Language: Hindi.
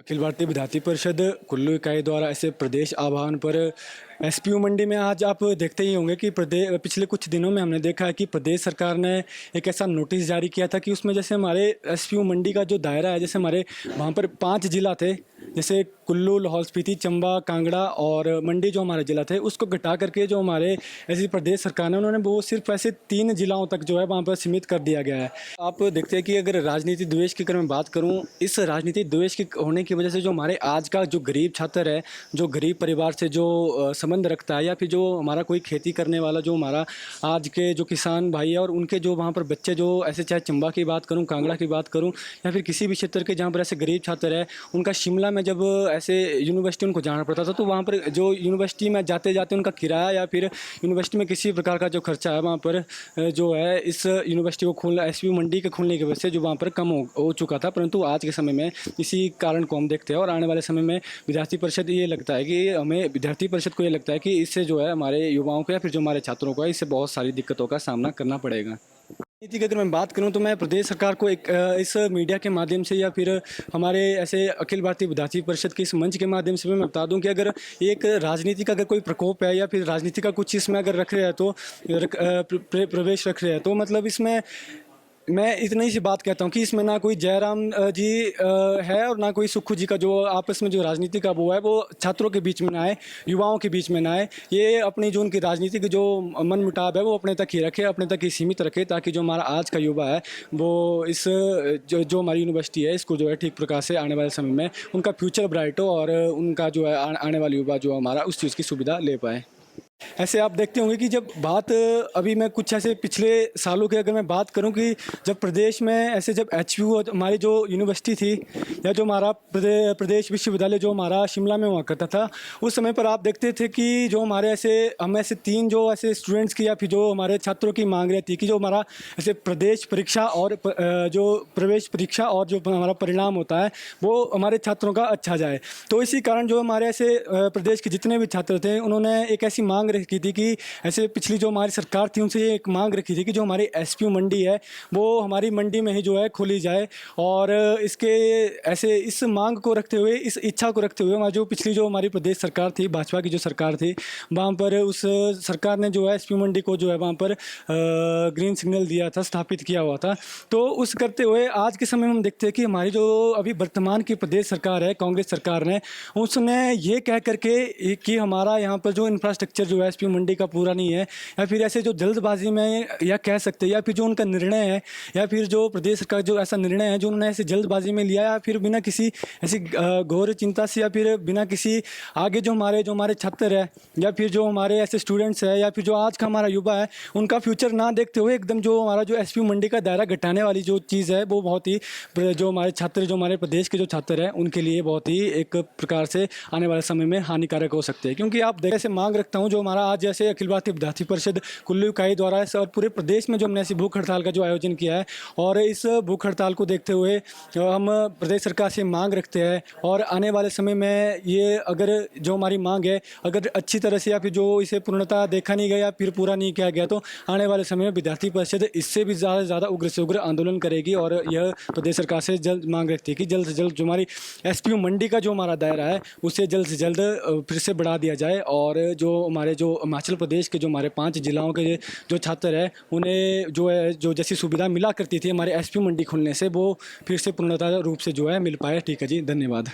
अखिल भारतीय विद्यार्थी परिषद कुल्लू इकाई द्वारा ऐसे प्रदेश आह्वान पर एसपीयू मंडी में आज आप देखते ही होंगे कि पिछले कुछ दिनों में हमने देखा है कि प्रदेश सरकार ने एक ऐसा नोटिस जारी किया था कि उसमें जैसे हमारे एसपीयू मंडी का जो दायरा है, जैसे हमारे वहाँ पर 5 जिला थे, जैसे कुल्लू, लाहौल स्पीति, चंबा, कांगड़ा और मंडी जो हमारे ज़िला थे, उसको घटा करके जो हमारे ऐसी प्रदेश सरकार ने उन्होंने वो सिर्फ ऐसे 3 जिलाओं तक जो है वहाँ पर सीमित कर दिया गया है। आप देखते हैं कि अगर राजनीतिक द्वेष की अगर मैं बात करूँ, इस राजनीतिक द्वेष के होने की वजह से जो हमारे आज का जो गरीब छात्र है, जो गरीब परिवार से जो संबंध रखता है, या फिर जो हमारा कोई खेती करने वाला जो हमारा आज के जो किसान भाई है और उनके जो वहाँ पर बच्चे जो ऐसे, चाहे चंबा की बात करूँ, कांगड़ा की बात करूँ, या फिर किसी भी क्षेत्र के जहाँ पर ऐसे गरीब छात्र है, उनका शिमला में जब ऐसे यूनिवर्सिटी उनको जाना पड़ता था, तो वहाँ पर जो यूनिवर्सिटी में जाते जाते उनका किराया या फिर यूनिवर्सिटी में किसी प्रकार का जो खर्चा है वहाँ पर जो है इस यूनिवर्सिटी को खोलना, एसपीयू मंडी के खोलने की वजह से जो वहाँ पर कम हो चुका था। परंतु आज के समय में इसी कारण को हम देखते हैं और आने वाले समय में विद्यार्थी परिषद ये लगता है कि हमें विद्यार्थी परिषद को ये लगता है कि इससे जो है हमारे युवाओं को या फिर जो हमारे छात्रों को है, इससे बहुत सारी दिक्कतों का सामना करना पड़ेगा। नीति की अगर मैं बात करूं तो मैं प्रदेश सरकार को एक इस मीडिया के माध्यम से या फिर हमारे ऐसे अखिल भारतीय विद्यार्थी परिषद के इस मंच के माध्यम से मैं बता दूं कि अगर एक राजनीति का अगर कोई प्रकोप है या फिर राजनीति का कुछ इसमें अगर रख रहे हैं तो प्रवेश रख रहे हैं, तो मतलब इसमें मैं इतनी सी बात कहता हूँ कि इसमें ना कोई जयराम जी है और ना कोई सुक्खू जी का जो आपस में जो राजनीति का वो है वो छात्रों के बीच में ना आए, युवाओं के बीच में ना आए। ये अपनी जो उनकी राजनीति की जो मन मुटाव है वो अपने तक ही रखे, अपने तक ही सीमित रखे, ताकि जो हमारा आज का युवा है वो इस जो हमारी यूनिवर्सिटी है इसको जो है ठीक प्रकार से आने वाले समय में उनका फ्यूचर ब्राइट हो और उनका जो है आने वाले युवा जो हमारा उस चीज़ की सुविधा ले पाए। ऐसे आप देखते होंगे कि जब बात अभी मैं कुछ ऐसे पिछले सालों की अगर मैं बात करूं कि जब प्रदेश में ऐसे जब एचपीयू हमारी जो यूनिवर्सिटी थी या जो हमारा प्रदेश विश्वविद्यालय जो हमारा शिमला में हुआ करता था, उस समय पर आप देखते थे कि जो हमारे हम ऐसे 3 जो ऐसे स्टूडेंट्स की या फिर जो हमारे छात्रों की मांग रहती है कि जो हमारा ऐसे प्रदेश परीक्षा और जो प्रवेश परीक्षा और जो हमारा परिणाम होता है वो हमारे छात्रों का अच्छा जाए। तो इसी कारण जो हमारे ऐसे प्रदेश के जितने भी छात्र थे उन्होंने एक ऐसी मांग रखी थी कि ऐसे पिछली जो हमारी सरकार थी उनसे ये एक मांग रखी थी कि जो हमारी एसपीयू मंडी है वो हमारी मंडी में ही जो है खोली जाए। और इसके ऐसे इस मांग को रखते हुए, इस इच्छा को रखते हुए हमारी जो पिछली जो हमारी प्रदेश सरकार थी, भाजपा की जो सरकार थी, वहाँ पर उस सरकार ने जो है एसपीयू मंडी को जो है वहाँ पर ग्रीन सिग्नल दिया था, स्थापित किया हुआ था। तो उस करते हुए आज के समय में हम देखते हैं कि हमारी जो अभी वर्तमान की प्रदेश सरकार है, कांग्रेस सरकार ने, उसने ये कह करके कि हमारा यहाँ पर जो इंफ्रास्ट्रक्चर जो है एसपीयू मंडी का पूरा नहीं है, या फिर ऐसे जो जल्दबाजी में या कह सकते हैं, या फिर जो उनका निर्णय है, या फिर जो प्रदेश सरकार जो ऐसा निर्णय है जो उन्होंने ऐसे जल्दबाजी में लिया या फिर बिना किसी ऐसी घोर चिंता से या फिर बिना किसी आगे जो हमारे छात्र है या फिर जो हमारे ऐसे स्टूडेंट्स है या फिर जो आज का हमारा युवा है उनका फ्यूचर ना देखते हुए एकदम जो हमारा जो एसपीयू मंडी का दायरा घटाने वाली जो चीज़ है वो बहुत ही जो हमारे छात्र, जो हमारे प्रदेश के जो छात्र हैं उनके लिए बहुत ही एक प्रकार से आने वाले समय में हानिकारक हो सकते हैं। क्योंकि आप ऐसे मांग रखता हूँ जो हमारा आज जैसे अखिल भारतीय विद्यार्थी परिषद कुल्लू इकाई द्वारा और पूरे प्रदेश में जो हमने ऐसी भूख हड़ताल का जो आयोजन किया है, और इस भूख हड़ताल को देखते हुए हम प्रदेश सरकार से मांग रखते हैं और आने वाले समय में ये अगर जो हमारी मांग है अगर अच्छी तरह से या फिर जो इसे पूर्णता देखा नहीं गया या फिर पूरा नहीं किया गया तो आने वाले समय में विद्यार्थी परिषद इससे भी ज़्यादा से ज़्यादा उग्र से उग्र आंदोलन करेगी। और यह प्रदेश सरकार से जल्द मांग रखती है कि जल्द से जल्द जो हमारी एसपीयू मंडी का जो हमारा दायरा है उसे जल्द से जल्द फिर से बढ़ा दिया जाए और जो हमारे जो हिमाचल प्रदेश के जो हमारे 5 जिलाओं के जो छात्र हैं उन्हें जो है जो जैसी सुविधा मिला करती थी हमारे एसपीयू मंडी खुलने से वो फिर से पूर्णतः रूप से जो है मिल पाए। ठीक है जी, धन्यवाद।